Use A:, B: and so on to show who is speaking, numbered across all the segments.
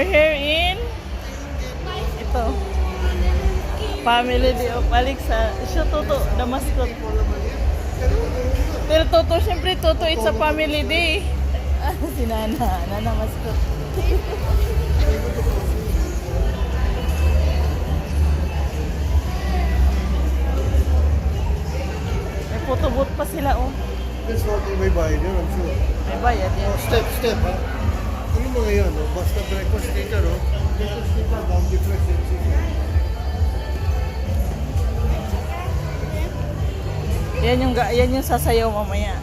A: We're here in ito Family Day of Alexa. Siya Toto, the mascot. Pero Toto, syempre Toto, it's a family day. Si Nana mascot. May photo booth pa sila, oh.
B: This one, may bayad yun, I'm sure.
A: May bayad yan.
B: Step, ha? Ano mga yan, no? Basta breakfast sticker, no? Breakfast sticker, down the breakfast sticker.
A: Yan yung sasayaw mamaya.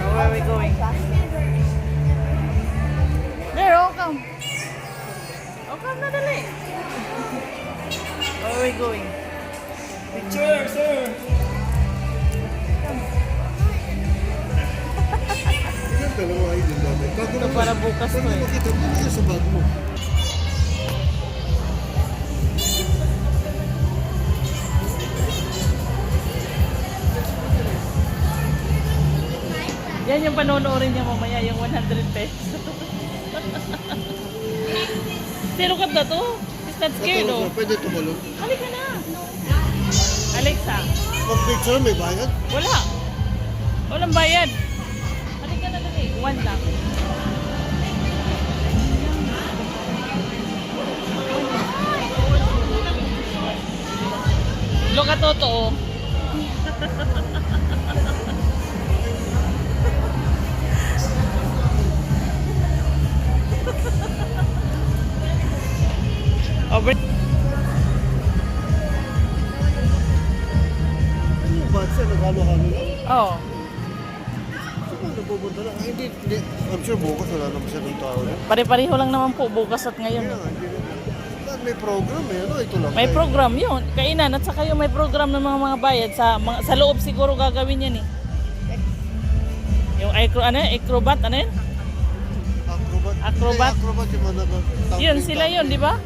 A: Where are we going? There, oh, come. Oh, come na dali. Where are we going?
B: Picture, sir! Ilan dalawa ay din namin.
A: Ito para bukas to, eh.
B: Makita mo na sa bag mo.
A: Yan yung panonoorin niya mamaya, yung 100 pesos. Zero ka na to? Is that scared, oh?
B: Pwede tumalong.
A: Halika na. Alexa.
B: Pag-picture, may bayad?
A: Wala. Walang bayad. Halika na dali. One lang. Look at Toto, oh. Over.
B: Ano yung bad siya? Nagalo-halo lang?
A: Oh.
B: Saan napupunta lang? Ay, hindi. I'm sure bukas wala naman siya ng tao na.
A: Pare-pareho lang naman po bukas at ngayon.
B: Kaya nga, hindi naman. May program eh. Ano? Ito lang.
A: May program yun. Kainan at saka yung may program ng mga bayad sa loob siguro gagawin yan eh. Yung acrobat, ano yun?
B: Acrobat.
A: Acrobat?
B: Hindi, acrobat yung mga
A: Yun, sila yun, di ba?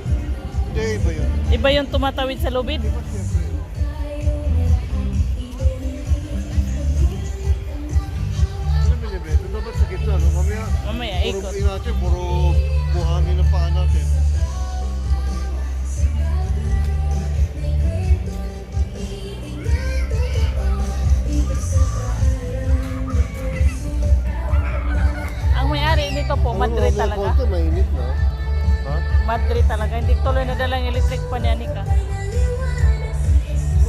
B: Hindi, iba yun.
A: Iba yung tumatawid sa lubid.
B: Di ba siyempre? Ano binibenta? Dapat sa gitna, no?
A: Mamaya,
B: Puro
A: ikot.
B: natin, puro buhangin ang paa natin.
A: Ang may-ari nito po, Madrid talaga.
B: Ito, mainit na. Ha?
A: Madrid talaga. Hindi tuloy na dalang electric pa ni Anika.
B: Kami,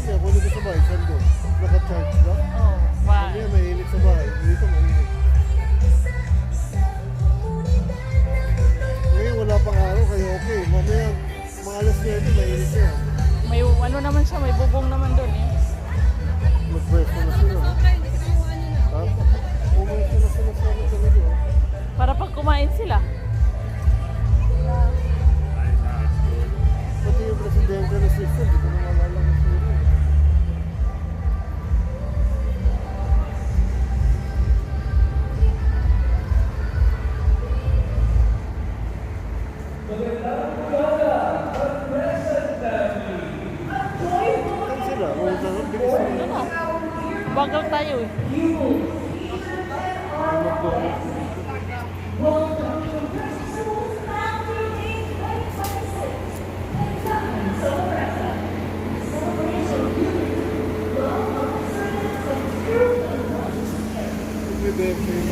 B: ako dito sa bahay, saan doon? Naka-charge ba?
A: Oh, wow.
B: Kami, mainit sa bahay. Dito, mainit. Ngayon, wala pang araw, kaya okay. Mamaya, mga alas 9, mainit na yan.
A: May ano naman siya, may bubong naman doon eh.
B: Mag-breakfast na sila, no? Ha? Umayos na sila sa akin talaga, oh.
A: Para pag kumain sila.
B: Pati yung presidente ng system, di ko na malala kung sino. Saan sila? Bilis
A: Ano na? Bagal tayo eh.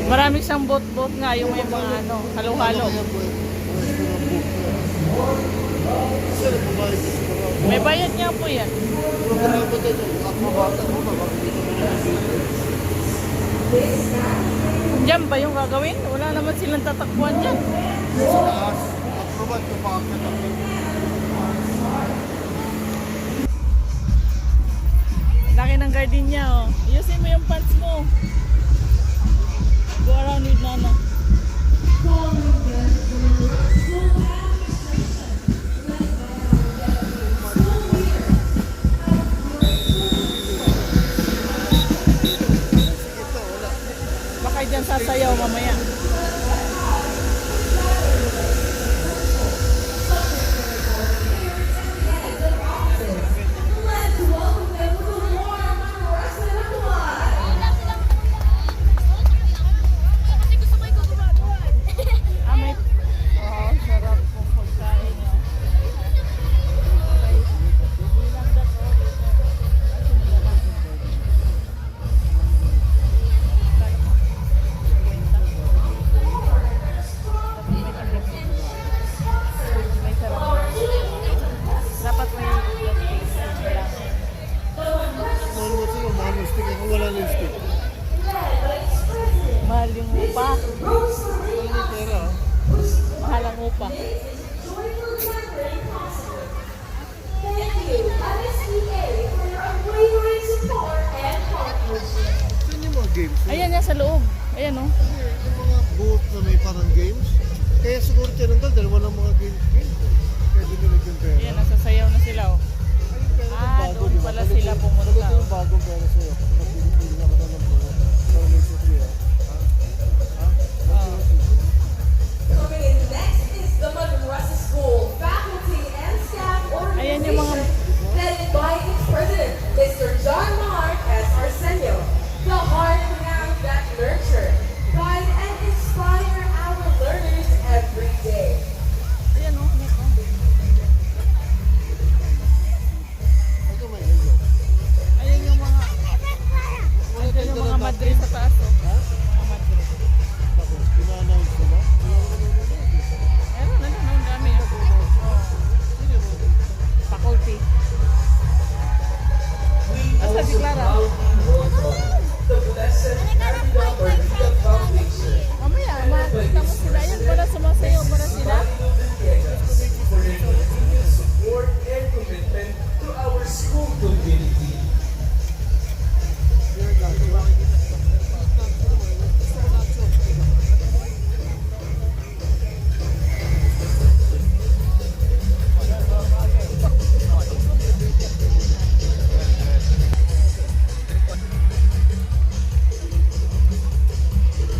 A: Marami siyang boat nga, yung may mga ano, halo-halo. May bayad niya po yan. Diyan ba yung gagawin? Wala naman silang tatakbuhan dyan. Laki ng garden niya, oh. Ayusin mo yung pants mo. Go around with Nana. Baka dyan sasayaw mamaya. yung upa. Mahal ang upa.
B: Saan yung mga games?
A: Ayan yan sa loob. Ayan oh.
B: Yung mga booth na may parang games. Kaya siguro tinanggal dahil walang mga games. Kaya dinilig yung pera.
A: Ayan, nasasayaw na sila oh.
B: Ay, yung pera ng
A: Ah,
B: bago,
A: doon
B: di ba?
A: pala sila pumunta.
B: Talaga yung bagong pera sa'yo. Napili-pili na ka na ng buo. Para may sukli, ha? Ha?
A: Oh.
C: Coming in next is the Madrasa School faculty and staff
A: Ayan yung mga...
C: organization led by its president, Mr. John Mark S. Arsenio. The heart and hands that nurture, guide, and inspire our learners every day.
A: Ayan oh.
B: Ito may hello.
A: Ayan yung mga... Ayan yung mga madre sa taas oh.
B: Ha?
A: Mga madre.
B: Tapos, ina-announce ko ba? Wala ko nanonood eh.
A: Ayan, ang dami oh. Oh.
B: Sino mo?
A: Faculty. Asa si Clara? Mamaya, makikita mo sila. Ayan, para sumasayaw para sila.
D: For their continued support and commitment to our school community.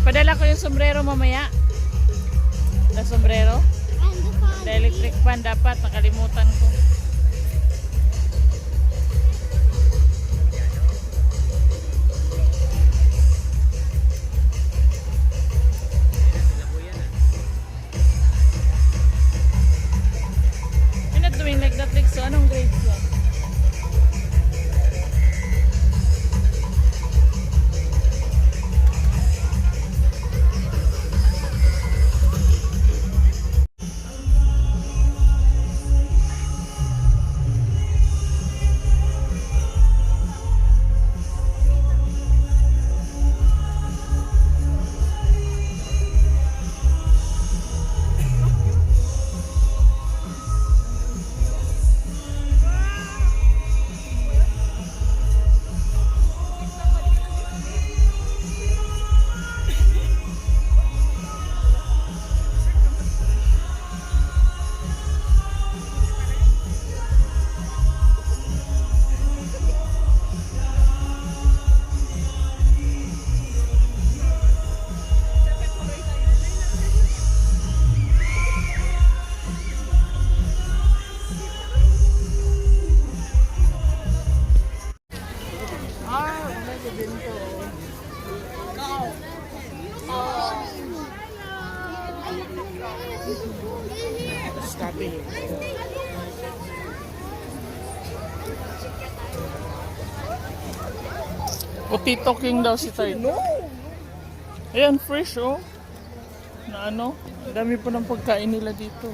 A: Padala ko yung sombrero mamaya. The sombrero? The electric fan dapat. Nakalimutan ko. You're not doing like that, like so. Anong grade yan? Potato King daw si Tay. No! Ayan, fresh oh. Na ano? Ang dami pa ng pagkain nila dito.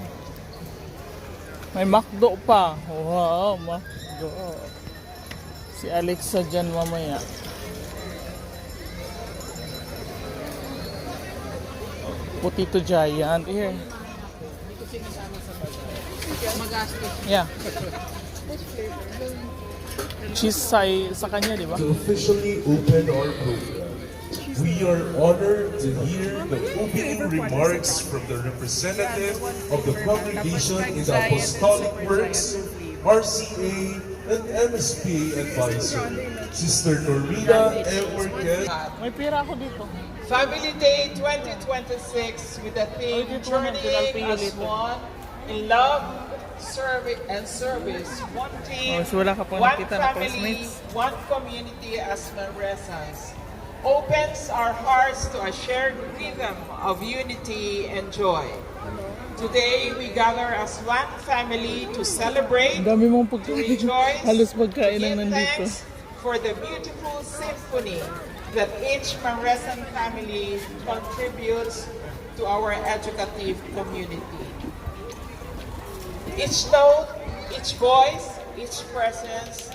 A: May McDo pa. Wow, McDo. Si Alexa dyan mamaya. Potato Giant. Here. Yeah. Cheese sa kanya, di ba?
D: To officially open our program, we are honored to hear the opening remarks from the representative of the congregation in the Apostolic Works, RCA, and MSP advisor, Sister Norita M. Marquez.
A: May pera ako dito.
E: Family Day 2026 with the theme Journeying as One in Love, Service. One team,
A: so wala ka pang
E: one
A: nakita na
E: family,
A: classmates?
E: one community as Manresans. Opens our hearts to a shared rhythm of unity and joy. Today, we gather as one family to celebrate,
A: Ang dami mong
E: to
A: pagkain.
E: rejoice,
A: Halos
E: to
A: pagkain ang
E: give
A: nandito.
E: thanks for the beautiful symphony that each Manresan family contributes to our educative community. Each note, each voice, each presence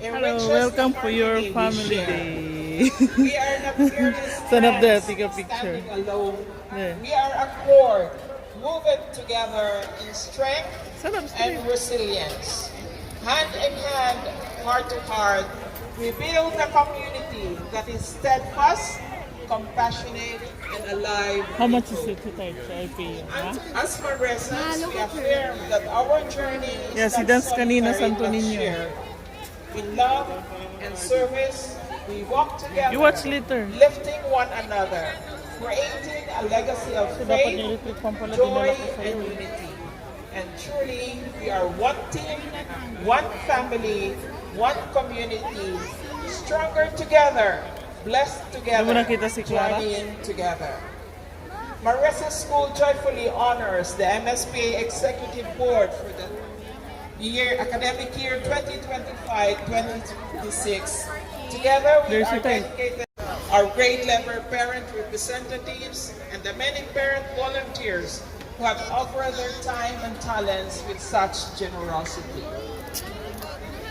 A: Hello,
E: enriches
A: welcome
E: the
A: for your
E: harmony we
A: family
E: share.
A: day. Ate.
E: We are not fearless
A: Stand up there,
E: friends
A: take a picture.
E: standing alone.
A: Yeah.
E: We are a cord, moving together in strength
A: Sarap
E: and resilience. Hand in hand, heart to heart, we build a community that is steadfast, compassionate, and alive.
A: How much is it today sa IPU? Ha?
E: As Maresans, we affirm that our journey is
A: Yeah, si
E: not
A: Dance kanina,
E: solitary
A: Santo
E: but
A: Niño.
E: shared. In love and service, we walk together,
A: You watch later.
E: lifting one another, creating a legacy of
A: So dapat
E: faith,
A: yung electric pump pala
E: joy,
A: dinala ko sa'yo.
E: and unity. And truly, we are one team, one family, one community, stronger together, blessed together,
A: Ano mo nakita si Clara?
E: journeying together. Maresa School joyfully honors the MSPA Executive Board for the academic year 2025-2026. Together with
A: There's
E: our
A: a time.
E: dedicated, our grade level parent representatives, and the many parent volunteers who have offered their time and talents with such generosity.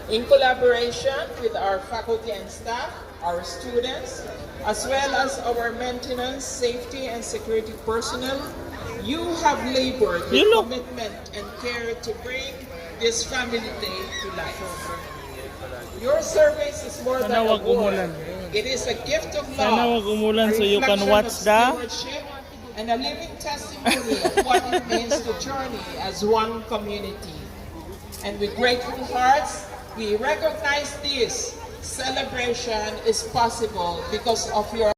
E: In collaboration with our faculty and staff, our students, as well as our maintenance, safety, and security personnel, you have labored with
A: You look-
E: commitment and care to bring this family day to life. Your service is more than
A: Sana
E: a
A: wag
E: word.
A: umulan.
E: It is a gift of love.
A: Sana wag umulan
E: a
A: so you can
E: reflection
A: watch
E: of
A: the-
E: stewardship, and a living testimony of what it means to journey as one community. And with grateful hearts, we recognize this celebration is possible because of your